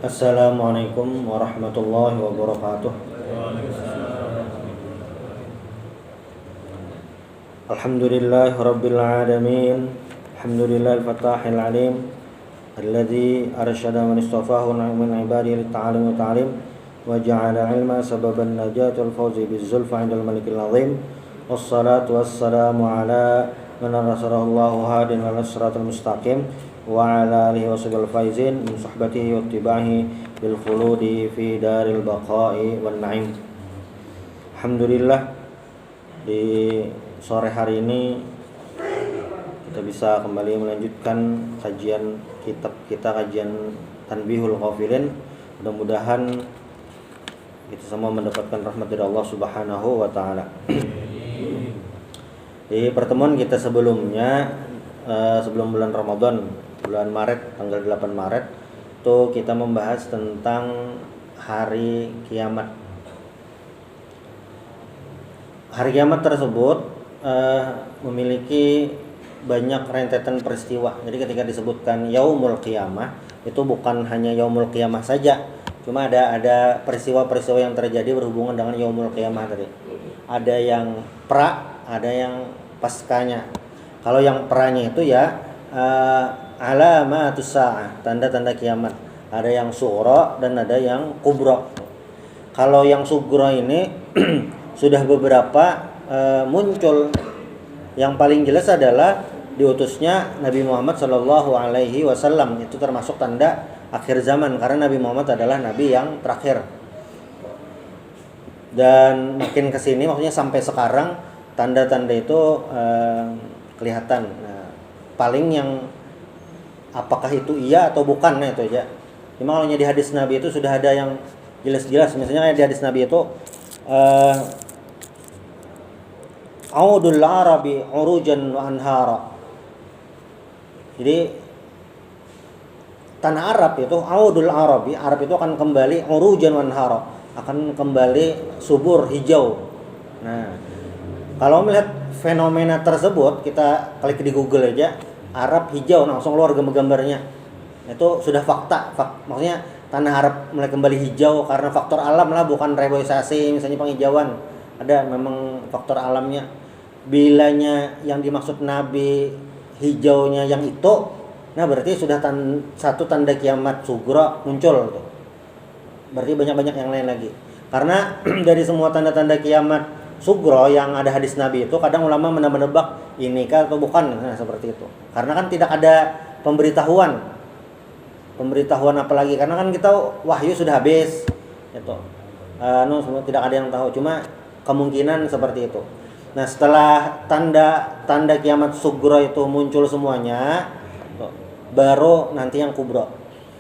Assalamualaikum warahmatullahi wabarakatuh. Alhamdulillahi rabbil alamin. Alhamdulillahil fatahil alim alladzi arsyada man istafahu min ibadihi lit-ta'alim wa ta'lim wa ja'ala 'ilma sababan najati wal fawzi biz-zulfa 'indal malikil 'azim. Wassalatu wassalamu ala man arsalallahu hadin ila siratal mustaqim wa ala alihi washabihi faizin min suhbatihi wa ittibahi bil khuludi fi daril baqa'i wan na'im. Alhamdulillah, di sore hari ini kita bisa kembali melanjutkan kajian kitab kita, kajian Tanbihul Ghafilin. Mudah-mudahan kita semua mendapatkan rahmat dari Allah Subhanahu wa taala. Di pertemuan kita sebelumnya, sebelum bulan Ramadan, bulan Maret, tanggal 8 Maret, itu kita membahas tentang hari kiamat. Hari kiamat tersebut memiliki banyak rentetan peristiwa. Jadi ketika disebutkan yaumul qiyamah, itu bukan hanya yaumul qiyamah saja, cuma ada peristiwa-peristiwa yang terjadi berhubungan dengan yaumul qiyamah tadi. Ada yang pra, ada yang paskanya. Kalau yang pranya itu ya alamatus sa'ah, tanda-tanda kiamat. Ada yang sughra dan ada yang kubra. Kalau yang sughra ini sudah beberapa muncul. Yang paling jelas adalah diutusnya Nabi Muhammad sallallahu alaihi wasallam. Itu termasuk tanda akhir zaman karena Nabi Muhammad adalah nabi yang terakhir. Dan makin kesini, maksudnya sampai sekarang, tanda-tanda itu kelihatan. Nah, paling yang apakah itu iya atau bukan, nah itu aja. Cuma kalau di hadis Nabi itu sudah ada yang jelas-jelas. Misalnya di hadis Nabi itu Audul Arabi urujan wa anhara. Jadi tanah Arab itu Audul Arabi, Arab itu akan kembali urujan wa anhara, akan kembali subur hijau. Nah, kalau melihat fenomena tersebut, kita klik di Google aja Arab hijau, langsung keluar gambarnya. Itu sudah fakta. Maksudnya tanah Arab mulai kembali hijau karena faktor alam lah, bukan reboisasi misalnya penghijauan. Ada memang faktor alamnya. Bilanya yang dimaksud Nabi hijaunya yang itu, nah berarti sudah satu tanda kiamat sughra muncul tuh. Berarti banyak-banyak yang lain lagi. Karena dari semua tanda-tanda kiamat sughra yang ada hadis Nabi itu, kadang ulama menebak ini kah atau bukan, nah seperti itu. Karena kan tidak ada pemberitahuan apalagi, karena kan kita wahyu sudah habis itu. Tidak ada yang tahu, cuma kemungkinan seperti itu. Nah, setelah tanda kiamat sughra itu muncul semuanya, baru nanti yang kubra.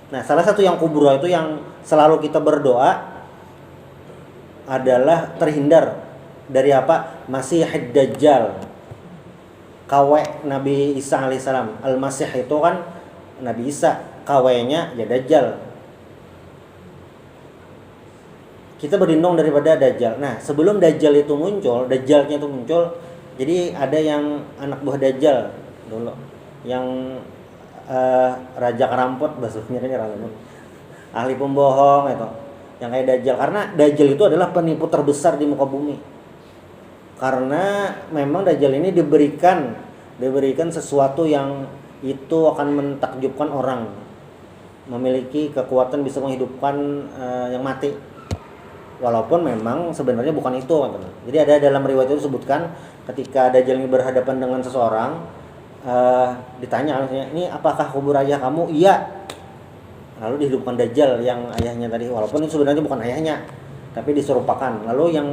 Nah, salah satu yang kubra itu yang selalu kita berdoa adalah terhindar dari apa? Masihid Dajjal. Kawe Nabi Isa alaihissalam. Al-Masih itu kan Nabi Isa, kawenya ya Dajjal. Kita berlindung daripada Dajjal. Nah, sebelum Dajjalnya itu muncul, jadi ada yang anak buah Dajjal dulu, yang raja kerampot, bahasanya kerampot, ahli pembohong itu, yang kayak Dajjal. Karena Dajjal itu adalah penipu terbesar di muka bumi. Karena memang Dajjal ini diberikan sesuatu yang itu akan mentakjubkan orang, memiliki kekuatan bisa menghidupkan yang mati. Walaupun memang sebenarnya bukan itu. Jadi ada dalam riwayat itu disebutkan ketika Dajjal ini berhadapan dengan seseorang, ditanya misalnya, ini apakah kubur ayah kamu? Iya. Lalu dihidupkan Dajjal yang ayahnya tadi, walaupun itu sebenarnya bukan ayahnya, tapi diserupakan. Lalu yang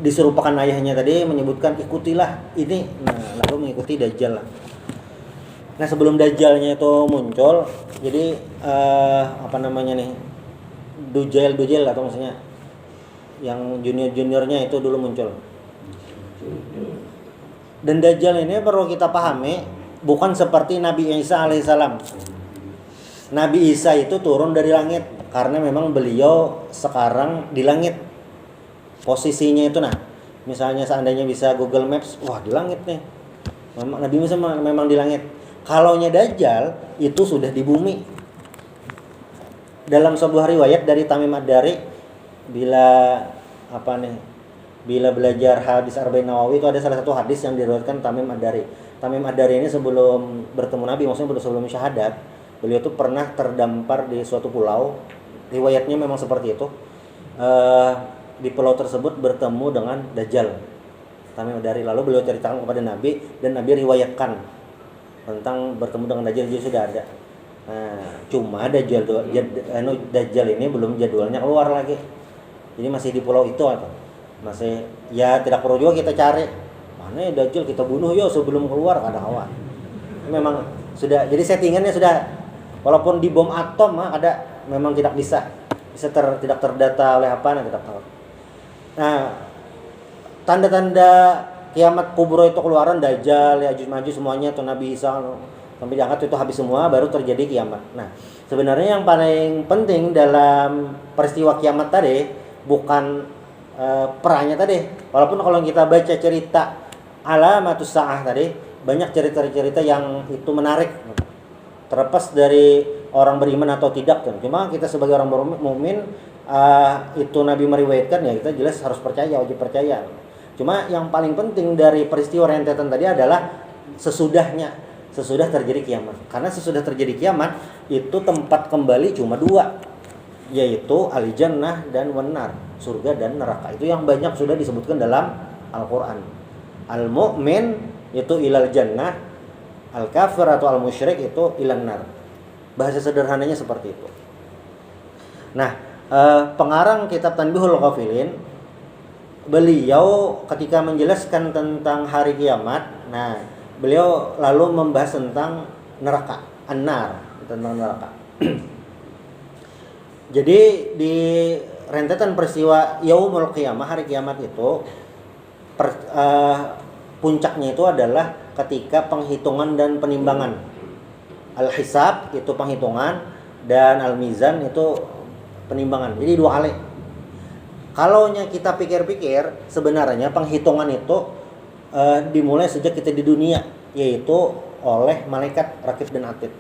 diserupakan ayahnya tadi menyebutkan ikutilah ini, nah lalu mengikuti Dajjal. Nah, sebelum Dajjalnya itu muncul, jadi Dujail atau maksudnya yang juniornya itu dulu muncul. Dan Dajjal ini perlu kita pahami, bukan seperti Nabi Isa alaihissalam. Nabi Isa itu turun dari langit karena memang beliau sekarang di langit. Posisinya itu, nah, misalnya seandainya bisa Google Maps, wah di langit nih. Nabi Isa memang di langit. Kalaunya Dajjal itu sudah di bumi. dalam sebuah riwayat dari Tamim Ad-Dari, bila bila belajar hadis Arba'in Nawawi itu ada salah satu hadis yang diriwayatkan Tamim Ad-Dari. Tamim Ad-Dari ini sebelum bertemu Nabi, maksudnya sebelum syahadat, beliau tuh pernah terdampar di suatu pulau. Riwayatnya memang seperti itu. Di pulau tersebut bertemu dengan Dajjal. Tamim Ad-Dari, lalu beliau ceritakan kepada Nabi, dan Nabi riwayatkan tentang bertemu dengan Dajjal, dia sudah ada. Nah, cuma Dajjal ini belum jadwalnya keluar lagi. Jadi masih di pulau itu atau masih, ya tidak perlu juga kita cari mana ya Dajjal, kita bunuh yo sebelum keluar, ada kawan. Memang sudah, jadi settingannya sudah, walaupun di bom atom ada, memang tidak tidak terdata oleh apa, tidak tahu. Nah, tanda-tanda kiamat kubro itu keluaran Dajjal, Ya'juj Ma'juj semuanya tuh Nabi Isa sampai diangkat itu habis semua, baru terjadi kiamat. Nah, sebenarnya yang paling penting dalam peristiwa kiamat tadi bukan perannya tadi. Walaupun kalau kita baca cerita Alamatus Sa'ah tadi, banyak cerita-cerita yang itu menarik. Terlepas dari orang beriman atau tidak kan. Cuma kita sebagai orang mukmin, itu Nabi meriwayatkan, ya kita jelas harus percaya, wajib percaya. Cuma yang paling penting dari peristiwa rentetan tadi adalah sesudah terjadi kiamat. Karena sesudah terjadi kiamat itu tempat kembali cuma dua, yaitu al-jannah dan wan-nar, surga dan neraka. Itu yang banyak sudah disebutkan dalam Al-Qur'an. Al-mu'min itu ilal jannah, al-kafir atau al-musyrik itu ilan nar. Bahasa sederhananya seperti itu. Nah, pengarang kitab Tanbihul Ghafilin, beliau ketika menjelaskan tentang hari kiamat, nah beliau lalu membahas tentang neraka, an-nar, tentang neraka. Jadi di rentetan peristiwa yaumul qiyamah, hari kiamat itu puncaknya itu adalah ketika penghitungan dan penimbangan. Al-hisab itu penghitungan dan al-mizan itu penimbangan. Jadi dua kali. Kalau kita pikir-pikir, sebenarnya penghitungan itu dimulai sejak kita di dunia, yaitu oleh malaikat rakib dan atid.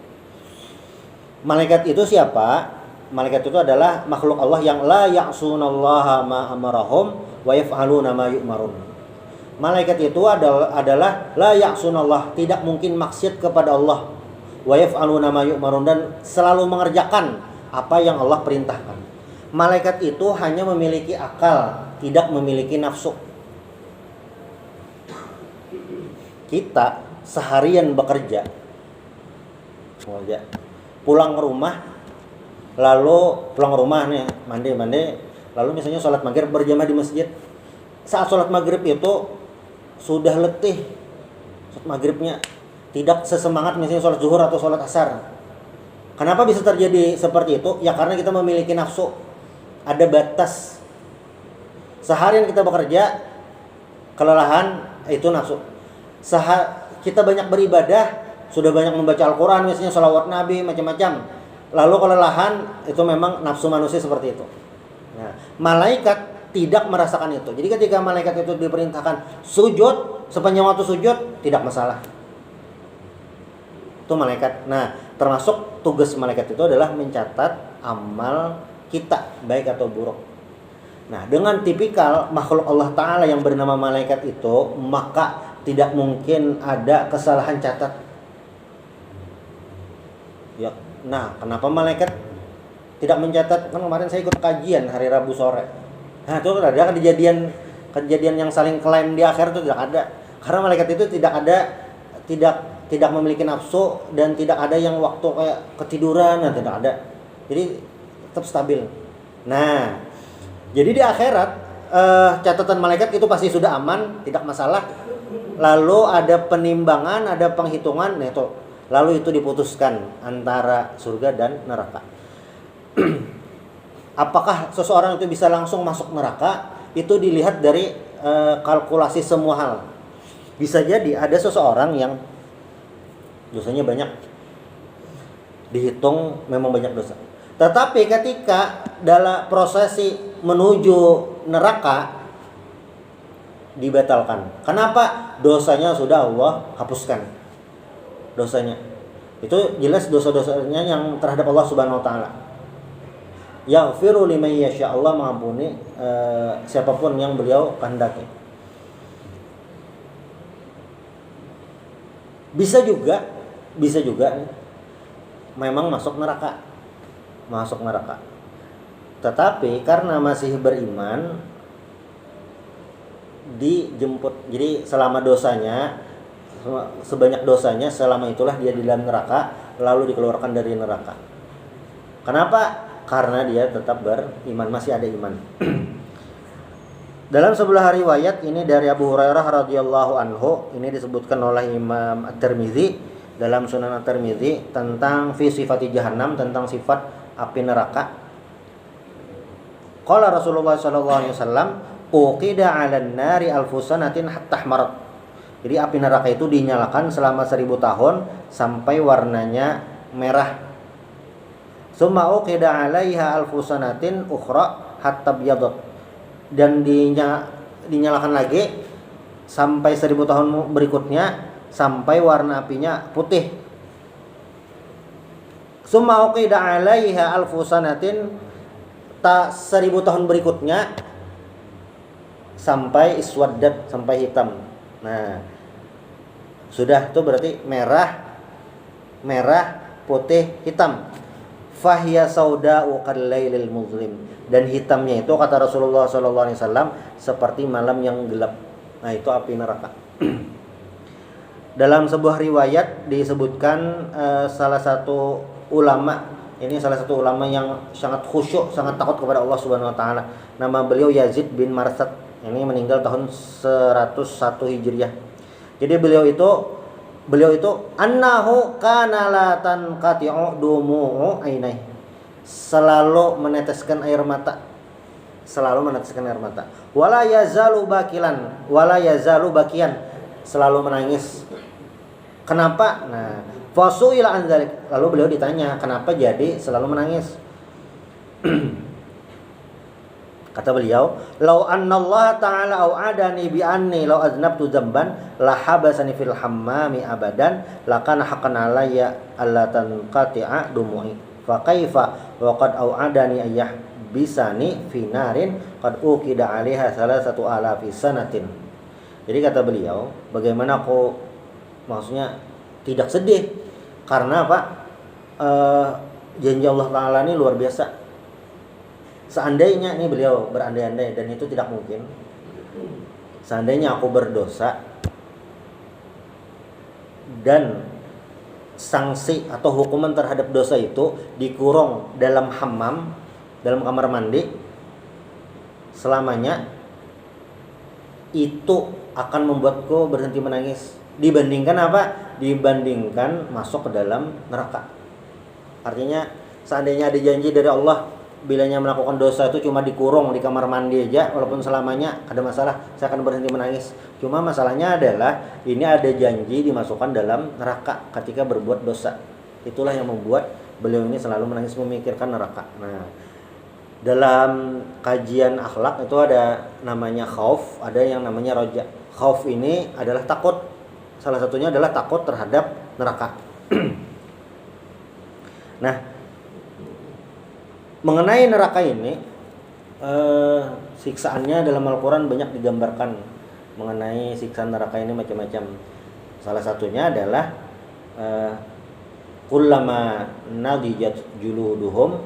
Malaikat itu siapa? Malaikat itu adalah makhluk Allah yang la ya'sunallaha ma amarahum wa yaf'aluna ma yu'marun. Malaikat itu adalah la ya'sunallah, tidak mungkin maksiat kepada Allah, wa yaf'aluna ma yu'marun, dan selalu mengerjakan apa yang Allah perintahkan. Malaikat itu hanya memiliki akal, tidak memiliki nafsu. Kita seharian bekerja, pulang ke rumah, nih mandi, lalu misalnya sholat maghrib berjamaah di masjid. Saat sholat maghrib itu sudah letih, sholat maghribnya tidak sesemangat misalnya sholat zuhur atau sholat asar. Kenapa bisa terjadi seperti itu? Ya karena kita memiliki nafsu, ada batas. Seharian kita bekerja, kelelahan, itu nafsu. Kita banyak beribadah, sudah banyak membaca Al-Quran, misalnya sholawat Nabi, macam-macam. Lalu kelelahan, itu memang nafsu manusia seperti itu. Nah, malaikat tidak merasakan itu. Jadi ketika malaikat itu diperintahkan sujud, sepanjang waktu sujud, tidak masalah. Itu malaikat. Nah, termasuk tugas malaikat itu adalah mencatat amal kita, baik atau buruk. Nah, dengan tipikal makhluk Allah Ta'ala yang bernama malaikat itu, maka tidak mungkin ada kesalahan catat. Ya, nah, kenapa malaikat tidak mencatat? Kan kemarin saya ikut kajian hari Rabu sore. Nah, itu ada kejadian yang saling klaim di akhir itu tidak ada. Karena malaikat itu tidak memiliki nafsu, dan tidak ada yang waktu kayak ketiduran, tidak ada. Jadi tetap stabil. Nah, jadi di akhirat catatan malaikat itu pasti sudah aman, tidak masalah. Lalu ada penimbangan, ada penghitungan, nah itu. Lalu itu diputuskan antara surga dan neraka. Apakah seseorang itu bisa langsung masuk neraka? Itu dilihat dari kalkulasi semua hal. Bisa jadi ada seseorang yang dosanya banyak, dihitung memang banyak dosa. Tetapi ketika dalam prosesi menuju neraka dibatalkan. Kenapa? Dosanya sudah Allah hapuskan. Dosanya itu jelas dosa-dosanya yang terhadap Allah Subhanahu wa taala. yaghfiru liman yasha, Allah mengampuni siapapun yang beliau kehendaki. Bisa juga memang masuk neraka. Tetapi karena masih beriman dijemput. Jadi selama dosanya, sebanyak dosanya, selama itulah dia di dalam neraka, lalu dikeluarkan dari neraka. Kenapa? Karena dia tetap beriman, masih ada iman. Dalam sebuah riwayat ini dari Abu Hurairah radhiyallahu anhu, ini disebutkan oleh Imam At-Tirmidzi dalam Sunan At-Tirmidzi tentang fi sifati jahannam, tentang sifat api neraka. Qala Rasulullah sallallahu alaihi wasallam, uqida 'alan nari alfusanatin hatta ihmarat. Jadi api neraka itu dinyalakan selama 1000 tahun sampai warnanya merah. Summa uqida 'alaiha alfusanatin ukhra hatta byadat. Dan dinyalakan lagi sampai 1000 tahun berikutnya sampai warna apinya putih. Summa uqida 'alaiha alfusanatin, 1000 tahun berikutnya sampai iswaddat, sampai hitam. Nah, sudah itu berarti merah, putih, hitam. Fahiya sauda'u qallailil muzlim. Dan hitamnya itu kata Rasulullah SAW seperti malam yang gelap. Nah, itu api neraka. Dalam sebuah riwayat disebutkan salah satu ulama yang sangat khusyuk, sangat takut kepada Allah Subhanahu wa taala. Nama beliau Yazid bin Marsad. Ini meninggal tahun 101 Hijriah. Jadi beliau itu annahu kana la tanqati'u dumu'u ainai. Selalu meneteskan air mata. Wala yazalu bakian. Selalu menangis. Kenapa? Nah, fasuila an dzalik. Lalu beliau ditanya, kenapa jadi selalu menangis? Kata beliau, "Lau anna Allah ta'ala au'adani bi anni law aznabtu dzamban la habasani fil hammami abadan lakana haqqan alayya alla tanqati'a dumu'i. Fa kaifa wa qad au'adani ayyah bisani fi narin qad uqida 'alaiha 3,000 sanatin." Jadi kata beliau, bagaimana aku maksudnya tidak sedih karena apa? Janji Allah Ta'ala ini luar biasa. Seandainya, ini beliau berandai-andai dan itu tidak mungkin. Seandainya aku berdosa dan sanksi atau hukuman terhadap dosa itu dikurung dalam hammam, dalam kamar mandi selamanya, itu akan membuatku berhenti menangis. Dibandingkan apa? Dibandingkan masuk ke dalam neraka. Artinya seandainya ada janji dari Allah, bilanya melakukan dosa itu cuma dikurung di kamar mandi aja, walaupun selamanya ada masalah, saya akan berhenti menangis. Cuma masalahnya adalah ini ada janji dimasukkan dalam neraka ketika berbuat dosa. Itulah yang membuat beliau ini selalu menangis memikirkan neraka. Nah, dalam kajian akhlak itu ada namanya khauf, ada yang namanya roja. Khauf ini adalah takut. Salah satunya adalah takut terhadap neraka. Nah, mengenai neraka ini, siksaannya dalam Al-Quran banyak digambarkan. Mengenai siksaan neraka ini macam-macam. Salah satunya adalah kullama nadijat juluduhum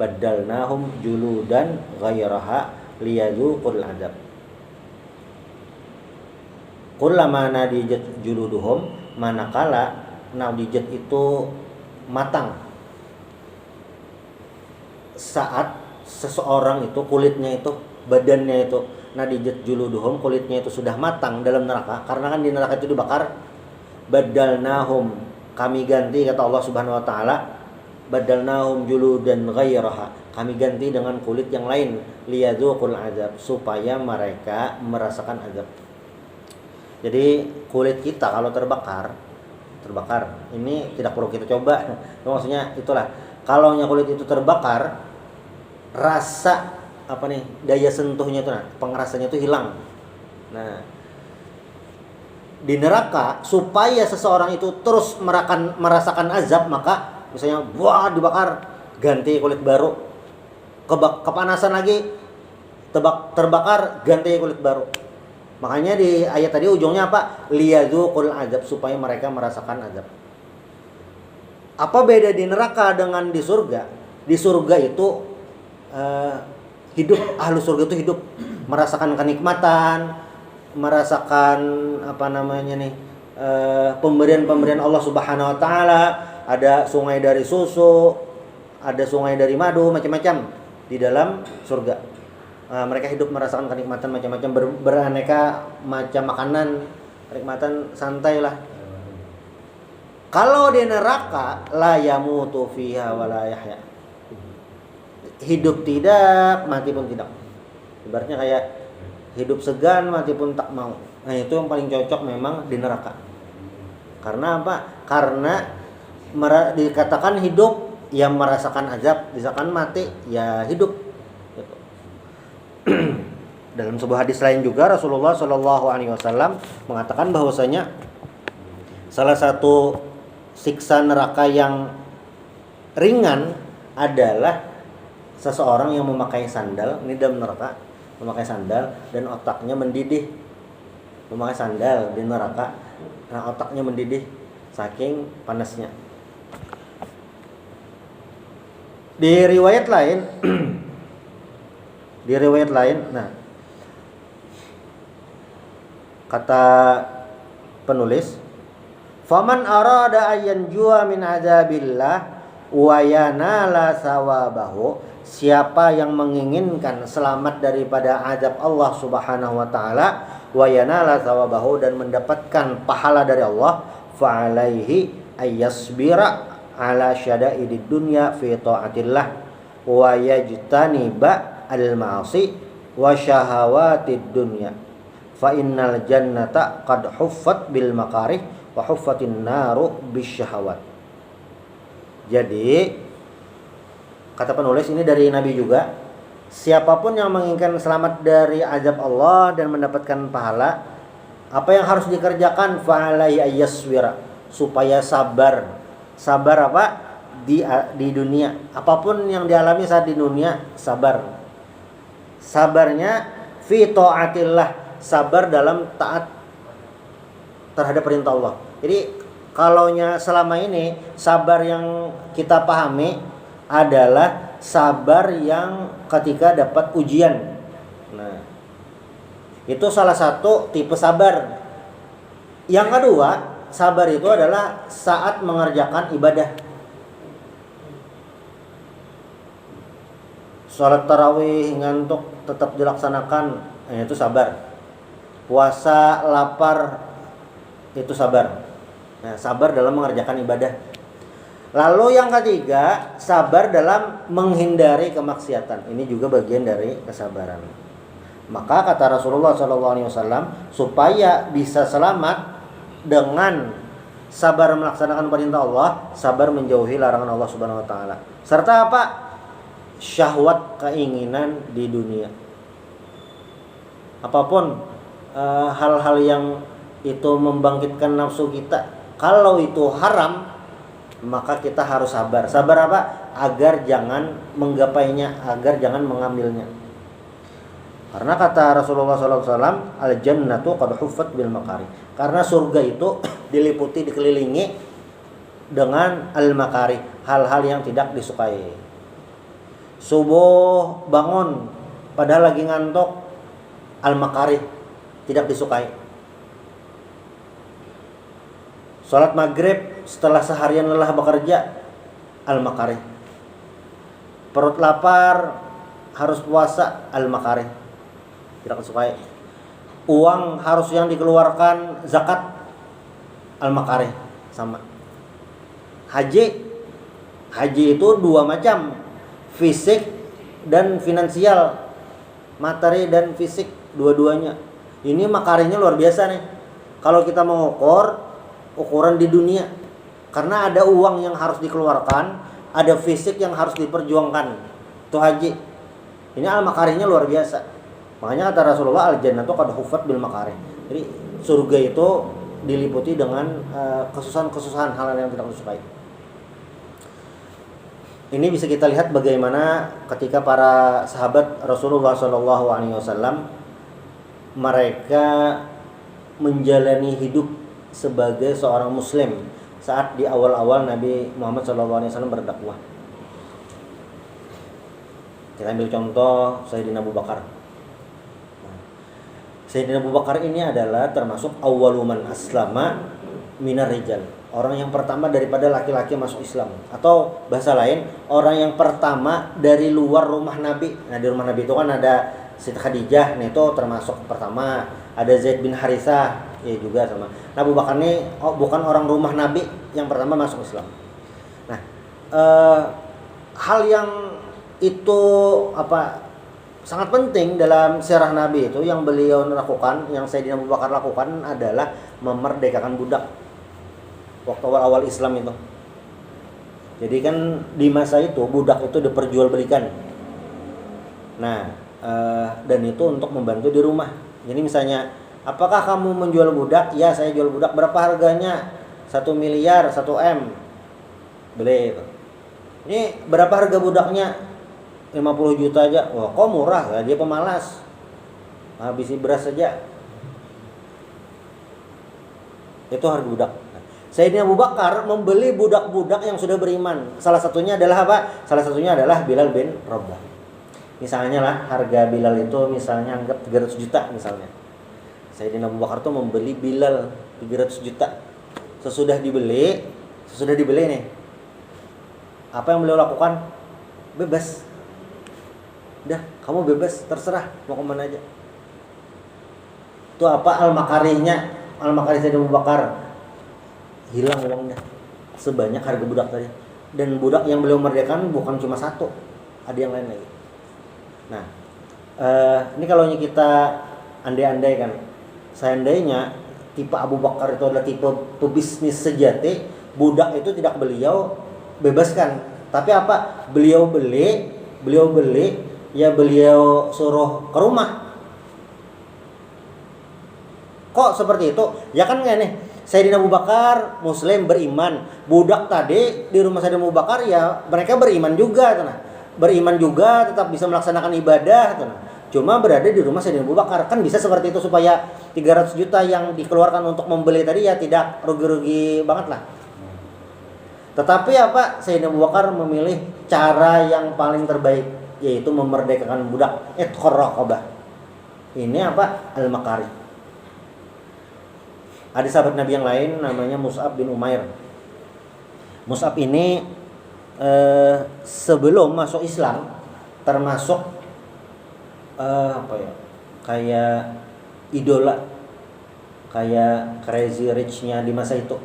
baddalnahum juludan ghairaha liyadzuqul adzab. Kullama nadijat juluduhum, manakala nadijat itu matang, saat seseorang itu kulitnya itu, badannya itu, nadijat juluduhum, kulitnya itu sudah matang dalam neraka, karena kan di neraka itu dibakar. Badalnahum, kami ganti, kata Allah Subhanahu wa taala, badalnahum juludan ghairaha, kami ganti dengan kulit yang lain, liyadzuqul azab, supaya mereka merasakan azab. Jadi kulit kita kalau terbakar, ini tidak perlu kita coba. Maksudnya itulah, kalau kulit itu terbakar, rasa apa nih, daya sentuhnya itu, pengerasanya itu hilang. Nah, di neraka supaya seseorang itu terus merasakan azab, maka misalnya buah dibakar, ganti kulit baru. kepanasan lagi, terbakar, ganti kulit baru. Makanya di ayat tadi ujungnya apa? Liyadzuqul azab, supaya mereka merasakan azab. Apa beda di neraka dengan di surga? Di surga itu hidup, ahlu surga itu hidup, merasakan kenikmatan, merasakan pemberian Allah Subhanahu wa taala, ada sungai dari susu, ada sungai dari madu, macam-macam di dalam surga. Mereka hidup merasakan kenikmatan macam-macam, beraneka macam makanan, kenikmatan santai lah. Kalau di neraka, la yamutu fiha wa la yahya. Hidup tidak, mati pun tidak. Ibaratnya kayak hidup segan, mati pun tak mau. Nah, itu yang paling cocok memang di neraka. Karena apa? Karena dikatakan hidup yang merasakan azab, dikatakan mati ya hidup. Gitu. Dalam sebuah hadis lain juga Rasulullah Shallallahu Alaihi Wasallam mengatakan bahwasanya salah satu siksa neraka yang ringan adalah seseorang yang memakai sandal, ini dalam neraka, memakai sandal dan otaknya mendidih. Memakai sandal di neraka, nah otaknya mendidih saking panasnya. Di riwayat lain, nah kata penulis, faman arada ayyan jua min azabillah wa yanala sawabahu, siapa yang menginginkan selamat daripada azab Allah Subhanahu wa taala, wa yanala sawabahu, dan mendapatkan pahala dari Allah, fa alaihi ayyasbira ala syada'idid dunya fi taatillah wa yajtaniba al-ma'asi wa syahawatid dunya, fa innal jannata qad huffat bil makarih wa huffatin naru bisyahawat. Jadi kata penulis ini dari Nabi juga, siapapun yang menginginkan selamat dari azab Allah dan mendapatkan pahala, apa yang harus dikerjakan? Fa'alai ayyaswira, supaya sabar. Sabar apa? Di dunia. Apapun yang dialami saat di dunia, sabar. Sabarnya fi taatillah, sabar dalam taat terhadap perintah Allah. Jadi kalaunya selama ini sabar yang kita pahami adalah sabar yang ketika dapat ujian. Nah, itu salah satu tipe sabar. Yang kedua, sabar itu adalah saat mengerjakan ibadah. Salat tarawih ngantuk tetap dilaksanakan, itu sabar. Puasa lapar, itu sabar. Nah, sabar dalam mengerjakan ibadah. Lalu yang ketiga, sabar dalam menghindari kemaksiatan. Ini juga bagian dari kesabaran. Maka kata Rasulullah SAW, supaya bisa selamat dengan sabar melaksanakan perintah Allah, sabar menjauhi larangan Allah Subhanahu wa taala. Serta apa? Syahwat, keinginan di dunia. Apapun hal-hal yang itu membangkitkan nafsu kita, kalau itu haram, maka kita harus sabar. Sabar apa? Agar jangan menggapainya, agar jangan mengambilnya. Karena kata Rasulullah SAW, al-jannatu qad huffat bil makari. Karena surga itu diliputi, dikelilingi dengan al-makari, hal-hal yang tidak disukai. Subuh bangun, padahal lagi ngantuk, al-makari, tidak disukai. Salat maghrib setelah seharian lelah bekerja, al-makari. Perut lapar, harus puasa, al-makari, tidak disukai. Uang harus yang dikeluarkan zakat, al-makari, sama. Haji itu dua macam, fisik dan finansial, materi dan fisik, dua-duanya. Ini makarinya luar biasa nih. Kalau kita mengukur ukuran di dunia, karena ada uang yang harus dikeluarkan, ada fisik yang harus diperjuangkan, itu haji. Ini al-makarinya luar biasa. Makanya kata Rasulullah, al-jannatu qad huffat bil makari. Jadi surga itu diliputi dengan kesusahan-kesusahan, hal yang tidak disukai. Ini bisa kita lihat bagaimana ketika para sahabat Rasulullah SAW mereka menjalani hidup sebagai seorang muslim saat di awal-awal Nabi Muhammad SAW berdakwah. Kita ambil contoh Sayyidina Abu Bakar. Sayyidina Abu Bakar ini adalah termasuk awwaluman aslama minar rijal, orang yang pertama daripada laki-laki masuk Islam, atau bahasa lain orang yang pertama dari luar rumah Nabi. Nah, di rumah Nabi itu kan ada Siti Khadijah, nah itu termasuk pertama. Ada Zaid bin Harithah, ya juga sama. Nah, Abu Bakar ini bukan orang rumah Nabi yang pertama masuk Islam. Nah, hal yang itu sangat penting dalam sirah Nabi itu yang beliau lakukan, yang Sayyidina Abu Bakar lakukan adalah memerdekakan budak waktu awal-awal Islam itu. Jadi kan di masa itu budak itu diperjualbelikan. Nah, dan itu untuk membantu di rumah. Jadi misalnya, apakah kamu menjual budak? Ya, saya jual budak. Berapa harganya? 1 miliar, 1 M. Beli itu. Ini berapa harga budaknya? 50 juta aja. Wah, kok murah ya? Dia pemalas. Habisi beras saja. Itu harga budak. Sayyidina Abu Bakar membeli budak-budak yang sudah beriman. Salah satunya adalah apa? Salah satunya adalah Bilal bin Rabah. Misalnya lah, harga Bilal itu misalnya anggap 300 juta misalnya. Sayyidina Abu Bakar tuh membeli Bilal 300 juta. Sesudah dibeli nih. Apa yang beliau lakukan? Bebas. Udah, kamu bebas, terserah mau kemana aja. Itu apa al-makarihnya? Al-makarih Sayyidina Abu Bakar. Hilang uangnya sebanyak harga budak tadi. Dan budak yang beliau merdekakan bukan cuma satu, ada yang lain lagi. Nah, ini kalau kita andai-andai kan, seandainya tipe Abu Bakar itu adalah tipe pebisnis sejati, budak itu tidak beliau bebaskan, tapi apa? Beliau beli, ya beliau suruh ke rumah. Kok seperti itu? Ya kan nggak nih? Sayyidina Abu Bakar muslim beriman, budak tadi di rumah Sayyidina Abu Bakar ya mereka beriman juga, beriman juga, tetap bisa melaksanakan ibadah, cuma berada di rumah Sayyidina Abu Bakar. Kan bisa seperti itu supaya 300 juta yang dikeluarkan untuk membeli tadi ya tidak rugi-rugi banget lah. Tetapi apa? Sayyidina Abu Bakar memilih cara yang paling terbaik, yaitu memerdekakan budak, itqar raqabah. Ini apa? Al-Makari. Ada sahabat Nabi yang lain namanya Mus'ab bin Umair. Mus'ab ini sebelum masuk Islam termasuk kayak idola, kayak crazy rich-nya di masa itu.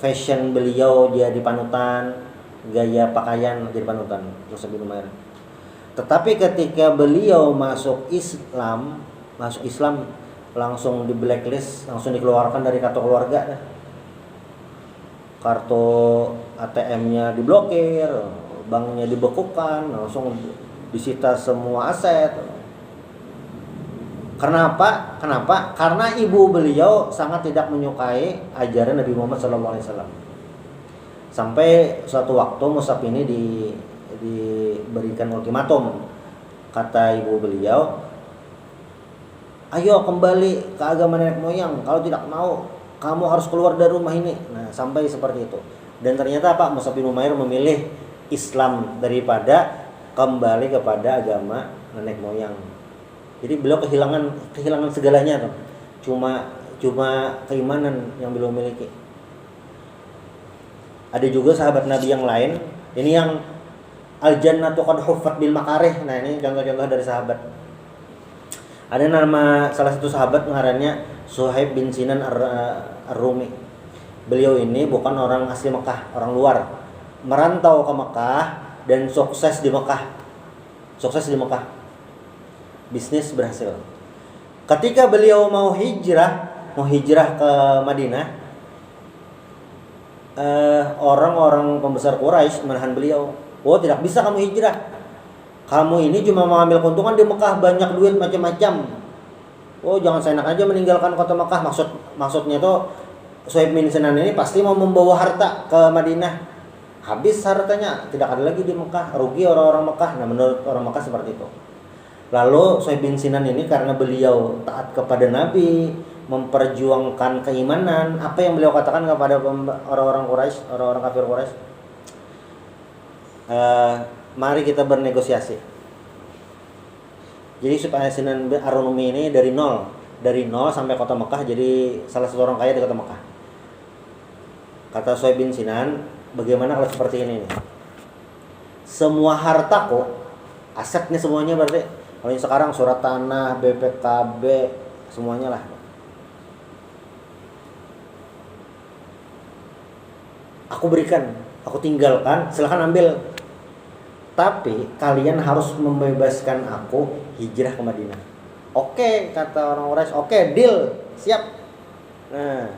Fashion beliau dia di panutan, gaya pakaian jadi panutan Mus'ab bin Umair. Tetapi ketika beliau masuk Islam langsung di blacklist, langsung dikeluarkan dari kartu keluarga. Kartu ATM-nya diblokir, banknya dibekukan, langsung disita semua aset. Kenapa? Karena ibu beliau sangat tidak menyukai ajaran Nabi Muhammad SAW. Sampai suatu waktu Mus'ab ini diberikan ultimatum. Kata ibu beliau, ayo kembali ke agama nenek moyang. Kalau tidak mau, kamu harus keluar dari rumah ini. Nah, sampai seperti itu. Dan ternyata Pak Mus'ab bin Umair memilih Islam daripada kembali kepada agama nenek moyang. Jadi beliau kehilangan segalanya tuh. Cuma keimanan yang beliau miliki. Ada juga sahabat Nabi yang lain. Ini yang al-jannatu qad huffat bil makarih. Nah, ini contoh-contoh dari sahabat. Ada nama salah satu sahabat ngarannya Suhaib bin Sinan Ar-Rumi. Beliau ini bukan orang asli Mekah, orang luar. Merantau ke Mekah dan sukses di Mekah. Bisnis berhasil. Ketika beliau mau hijrah ke Madinah, orang-orang pembesar Quraisy menahan beliau. Oh, tidak bisa kamu hijrah. Kamu ini cuma mau ambil keuntungan di Mekah, banyak duit macam-macam. Oh, jangan seenak aja meninggalkan kota Mekah. Maksudnya tuh Suhaib bin Sinan ini pasti mau membawa harta ke Madinah. habis hartanya, tidak ada lagi di Mekah, rugi orang-orang Mekah. Nah, menurut orang Mekah seperti itu. Lalu Suhaib bin Sinan ini karena beliau taat kepada Nabi, memperjuangkan keimanan, apa yang beliau katakan kepada orang-orang Quraisy, orang-orang kafir Quraisy? Mari kita bernegosiasi. Jadi supaya Sinan bin Ar-Rumi ini dari nol sampai kota Mekah jadi salah satu orang kaya di kota Mekah. Kata Suhaib bin Sinan, bagaimana kalau seperti ini nih? Semua hartaku, aset nih semuanya berarti. Kalau yang sekarang surat tanah, BPKB, semuanya lah. Aku berikan, aku tinggalkan, silahkan ambil. Tapi kalian harus membebaskan aku hijrah ke Madinah. Oke, kata orang Quraisy, oke, deal, siap. Nah,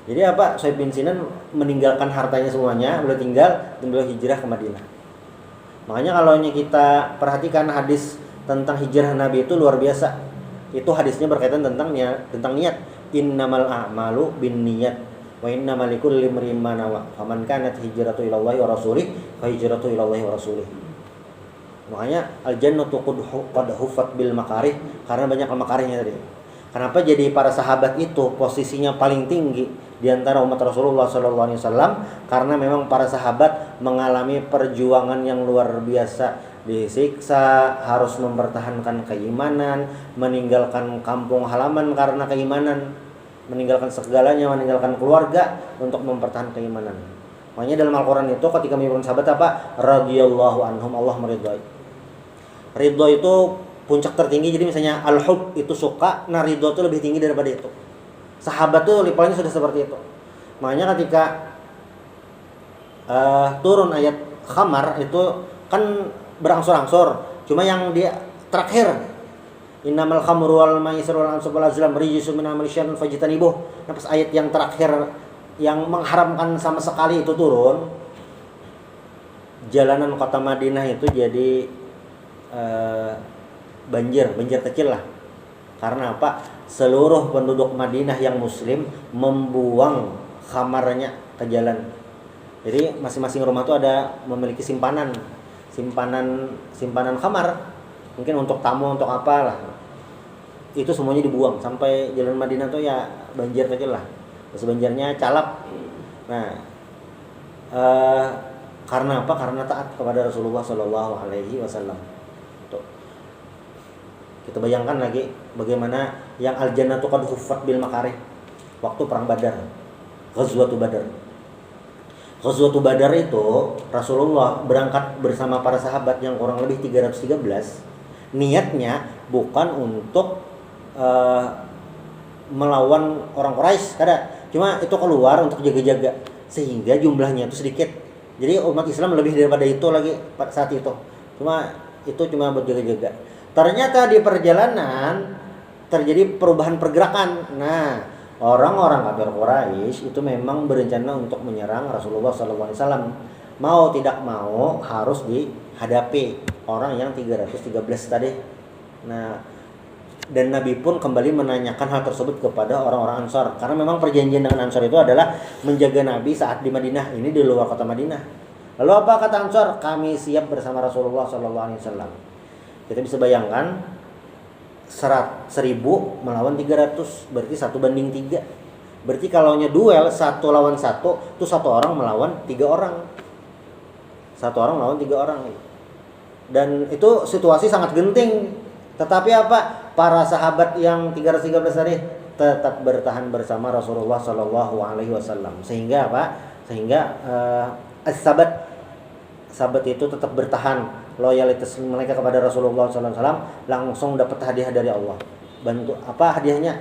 jadi apa? Suhaib bin Sinan meninggalkan hartanya semuanya, beliau tinggal dan beliau hijrah ke Madinah. Makanya kalau kita perhatikan hadis tentang hijrah Nabi itu luar biasa. Itu hadisnya berkaitan tentang niat. Innamal a'malu binniyat wa innamal likulli imrin ma nawa. Faman kanat hijratu ila Allahi wa rasulih fa hijratu ila Allahi wa rasulih. Makanya al-jannatu qad huffat bil makarih, karena banyak makarihnya tadi. Kenapa jadi para sahabat itu posisinya paling tinggi di antara umat Rasulullah SAW? Karena memang para sahabat mengalami perjuangan yang luar biasa, disiksa, harus mempertahankan keimanan, meninggalkan kampung halaman karena keimanan, meninggalkan segalanya, meninggalkan keluarga untuk mempertahankan keimanan. Makanya dalam Al-Quran itu ketika menyebutkan sahabat apa? Radhiyallahu anhum, Allah meridhai. Ridho itu puncak tertinggi. Jadi misalnya al-hub itu suka, nah ridho itu lebih tinggi daripada itu. Sahabat tuh levelnya sudah seperti itu. Makanya ketika turun ayat khamar itu kan berangsur-angsur. Cuma yang dia terakhir, innamal khamru wal maisir wal ansab wal azlam rijsun min amali syaitan fajtanibuh. Nah, pas ayat yang terakhir yang mengharamkan sama sekali itu turun, jalanan kota Madinah itu jadi banjir kecil lah. Karena apa? Seluruh penduduk Madinah yang muslim membuang khamarnya ke jalan. Jadi masing-masing rumah itu ada memiliki simpanan khamar. Mungkin untuk tamu, untuk apalah. Itu semuanya dibuang sampai jalan Madinah tuh ya banjir kecil lah. Terus banjirnya calap. Nah, karena apa? Karena taat kepada Rasulullah SAW. Kita bayangkan lagi bagaimana yang al-jannatu qad huffat bil makarih waktu perang Badar, Ghazwatul Badar. Ghazwatul Badar itu Rasulullah berangkat bersama para sahabat yang kurang lebih 313. Niatnya bukan untuk melawan orang Quraisy, kada. Cuma itu keluar untuk jaga-jaga sehingga jumlahnya itu sedikit. Jadi umat Islam lebih daripada itu lagi saat itu. Itu cuma buat jaga-jaga. Ternyata di perjalanan terjadi perubahan pergerakan. Nah, orang-orang kafir Quraisy itu memang berencana untuk menyerang Rasulullah SAW. Mau tidak mau harus dihadapi orang yang 313 tadi. Nah, dan Nabi pun kembali menanyakan hal tersebut kepada orang-orang Ansar. Karena memang perjanjian dengan Ansar itu adalah menjaga Nabi saat di Madinah, ini di luar kota Madinah. Lalu apa kata Ansar? Kami siap bersama Rasulullah SAW. Kita bisa bayangkan 1000 melawan 300, berarti 1:3. Berarti kalau duel 1 lawan 1, itu 1 orang melawan 3 orang. 1 orang melawan 3 orang. Dan itu situasi sangat genting. Tetapi apa? Para sahabat yang 313 tadi tetap bertahan bersama Rasulullah SAW. Sehingga apa? Sehingga sahabat itu tetap bertahan. Loyalitas mereka kepada Rasulullah SAW langsung dapat hadiah dari Allah. Bantu apa hadiahnya?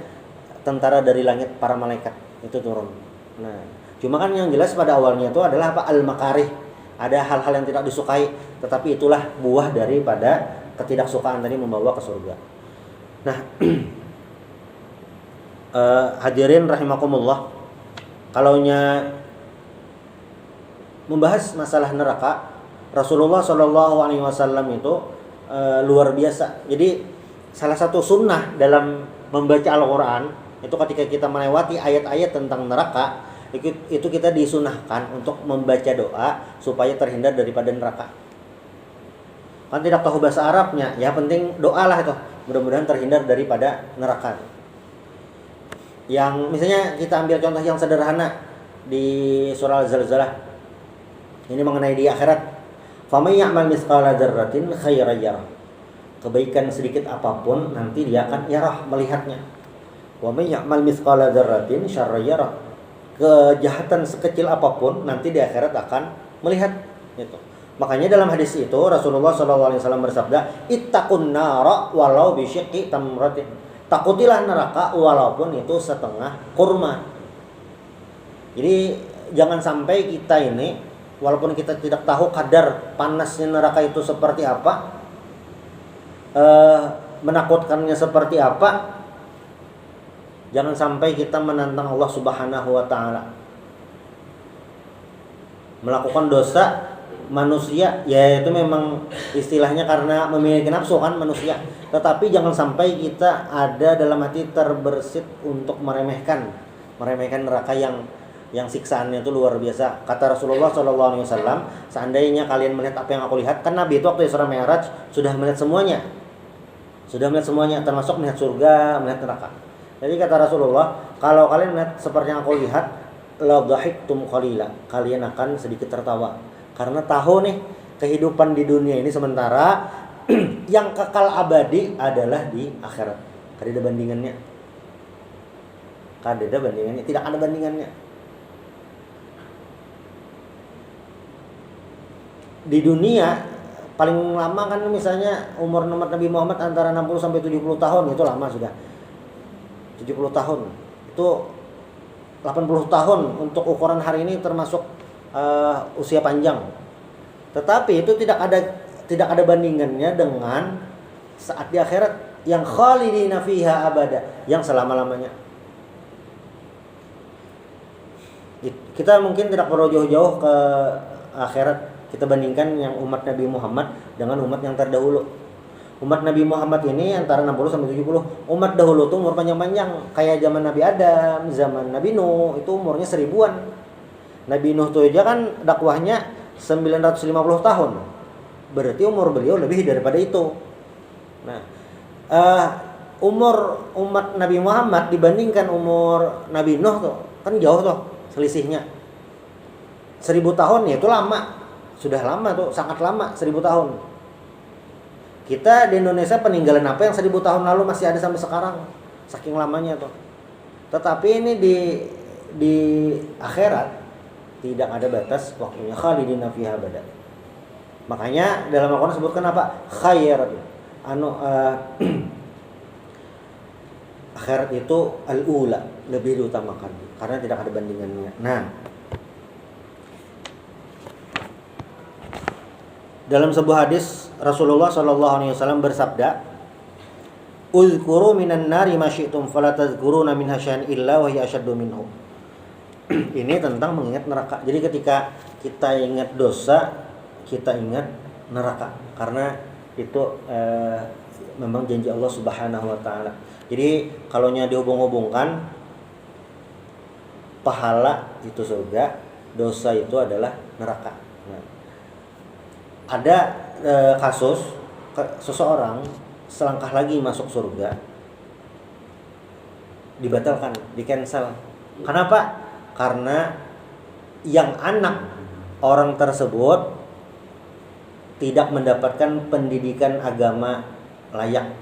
Tentara dari langit, para malaikat itu turun. Nah, cuma kan yang jelas pada awalnya itu adalah apa? Al-makarih. Ada hal-hal yang tidak disukai, tetapi itulah buah daripada ketidaksukaan tadi membawa ke surga. Nah, hadirin rahimakumullah, kalaunya membahas masalah neraka, Rasulullah SAW itu luar biasa. Jadi salah satu sunnah dalam membaca Al-Quran itu ketika kita melewati ayat-ayat tentang neraka, itu kita disunahkan untuk membaca doa supaya terhindar daripada neraka. Kan tidak tahu bahasa Arabnya, ya penting doalah itu. Mudah-mudahan terhindar daripada neraka. Yang misalnya kita ambil contoh yang sederhana di surah Al-Zalzalah. Ini mengenai di akhirat. Faman ya'mal mithqala dzarratin khairan yarah. Kebaikan sedikit apapun nanti dia akan yarah, melihatnya. Wa may ya'mal mithqala dzarratin syarran yarah. Kejahatan sekecil apapun nanti di akhirat akan melihat itu. Makanya dalam hadis itu Rasulullah SAW bersabda, ittaqun nara walau bisyiqqi tamratin. Takutilah neraka walaupun itu setengah kurma. Jadi jangan sampai kita ini, walaupun kita tidak tahu kadar panasnya neraka itu seperti apa, menakutkannya seperti apa, jangan sampai kita menantang Allah Subhanahu wa taala. Melakukan dosa manusia, ya itu memang istilahnya karena memiliki nafsu kan manusia. Tetapi jangan sampai kita ada dalam hati terbersit untuk meremehkan neraka yang siksaannya itu luar biasa. Kata Rasulullah SAW, seandainya kalian melihat apa yang aku lihat, kan Nabi itu waktu Isra Mi'raj sudah melihat semuanya, termasuk melihat surga, melihat neraka. Jadi kata Rasulullah, kalau kalian melihat seperti yang aku lihat, la dhahiktum qalila, kalian akan sedikit tertawa. Karena tahu nih kehidupan di dunia ini sementara, yang kekal abadi adalah di akhirat. Kada ada bandingannya. Tidak ada bandingannya. Di dunia paling lama kan misalnya umur Nabi Muhammad antara 60 sampai 70 tahun, itu lama sudah. 70 tahun. Itu 80 tahun untuk ukuran hari ini termasuk usia panjang. Tetapi itu tidak ada bandingannya dengan saat di akhirat yang khalidina fiha abada, yang selama-lamanya. Kita mungkin tidak perlu jauh-jauh ke akhirat, kita bandingkan yang umat Nabi Muhammad dengan umat yang terdahulu. Umat Nabi Muhammad ini antara 60 sampai 70. Umat dahulu tuh umur panjang-panjang, kayak zaman Nabi Adam, zaman Nabi Nuh, itu umurnya 1000-an. Nabi Nuh tuh aja kan dakwahnya 950 tahun. Berarti umur beliau lebih daripada itu. Nah, umur umat Nabi Muhammad dibandingkan umur Nabi Nuh tuh kan jauh tuh selisihnya. 1000 tahun ya itu lama. Sudah lama tuh, sangat lama 1000 tahun. Kita di Indonesia peninggalan apa yang 1000 tahun lalu masih ada sampai sekarang. Saking lamanya tuh. Tetapi ini di akhirat tidak ada batas waktunya, khalidina fiha abada. Makanya dalam Al-Qur'an disebutkan apa? Khairat. Akhirat itu al-ula, lebih diutamakan karena tidak ada bandingannya. Nah, dalam sebuah hadis Rasulullah SAW bersabda, "Uzkuru minan nari ma syi'tum fala tadhkuruna minha syai'an illa wa hiya ashaddu minhu." Ini tentang mengingat neraka. Jadi ketika kita ingat dosa, kita ingat neraka, karena itu memang janji Allah Subhanahu wa taala. Jadi kalaunya dihubung-hubungkan, pahala itu surga, dosa itu adalah neraka. Nah, ada kasus seseorang selangkah lagi masuk surga dibatalkan, di-cancel. Kenapa? Karena yang anak orang tersebut tidak mendapatkan pendidikan agama layak.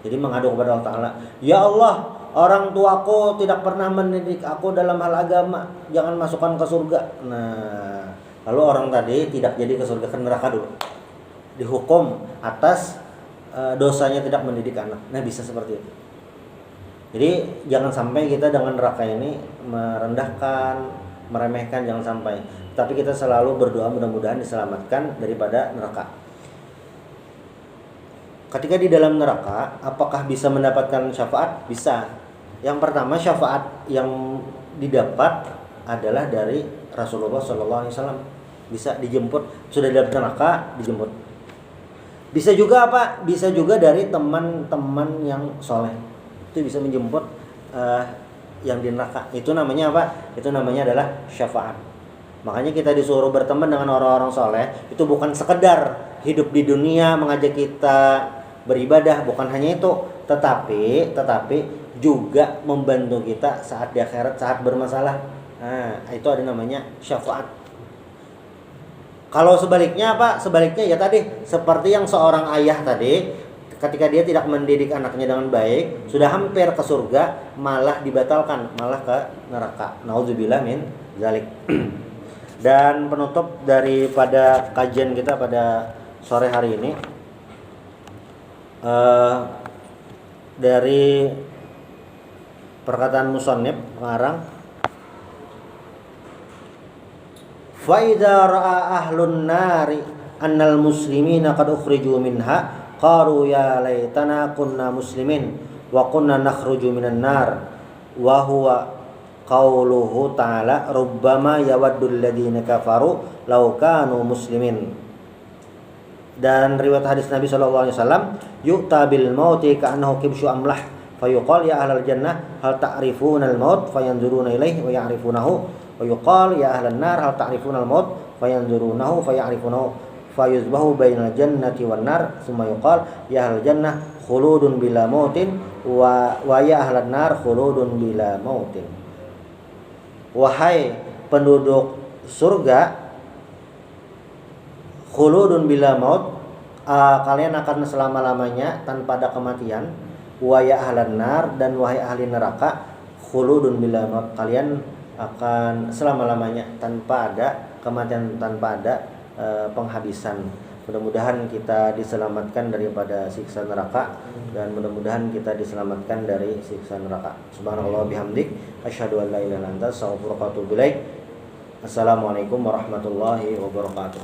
Jadi mengadu kepada Allah Ta'ala, "Ya Allah, orang tuaku tidak pernah mendidik aku dalam hal agama, jangan masukkan ke surga." Nah, lalu orang tadi tidak jadi ke surga, ke neraka dulu. Dihukum atas dosanya tidak mendidik anak. Nah, bisa seperti itu. Jadi jangan sampai kita dengan neraka ini merendahkan, meremehkan, jangan sampai. Tapi kita selalu berdoa mudah-mudahan diselamatkan daripada neraka. Ketika di dalam neraka, apakah bisa mendapatkan syafaat? Bisa. Yang pertama, syafaat yang didapat adalah dari Rasulullah SAW. Bisa dijemput, sudah dalam neraka dijemput. Bisa juga apa? Bisa juga dari teman-teman yang soleh. Itu bisa menjemput yang di neraka. Itu namanya apa? Itu namanya adalah syafaat. Makanya kita disuruh berteman dengan orang-orang soleh. Itu bukan sekedar hidup di dunia mengajak kita beribadah, bukan hanya itu, tetapi juga membantu kita saat di akhirat, saat bermasalah. Nah, itu ada namanya syafaat. Kalau sebaliknya apa? Sebaliknya ya tadi, seperti yang seorang ayah tadi, ketika dia tidak mendidik anaknya dengan baik, sudah hampir ke surga, malah dibatalkan, malah ke neraka. Nauzubillah min zalik. Dan penutup daripada kajian kita pada sore hari ini, dari perkataan musannif pengarang, fa idza ra'a ahlun nari annal muslimina qad ukhriju minha qalu ya laitana kunna muslimin wa kunna nakhruju minan nar wa huwa qauluhu ta'ala rubbama yawaddul ladzina kafaru law kanu muslimin. Dan riwayat hadis Nabi sallallahu alaihi wasallam, yu'ta bil mauti ka'annahu kibshu amlah fayuqal ya ahlal jannah hal ta'rifuna al maut fayanzuruna ilaihi wa ya'rifunahu wa yuqal ya ahlan nar hal ta'rifuna al maut fayanzurunahu faya'rifunahu fayuzbahu bainal jannati wan nar summa yuqal ya ahlal jannah khuludun bila mautin wa ya ahlan nar khuludun bila mautin. Wahai penduduk surga, khuludun bila maut, kalian akan selama-lamanya tanpa ada kematian. Wa ya ahlan nar, dan wahai ahli neraka, khuludun bila maut, kalian akan selama-lamanya tanpa ada kematian, tanpa ada penghabisan. Mudah-mudahan kita diselamatkan daripada siksa neraka, dan mudah-mudahan kita diselamatkan dari siksa neraka. Subhanallah bihamdik, asyhadu an la ilaha illa anta, astaghfiruka wa atubu ilaik. Assalamualaikum warahmatullahi wabarakatuh.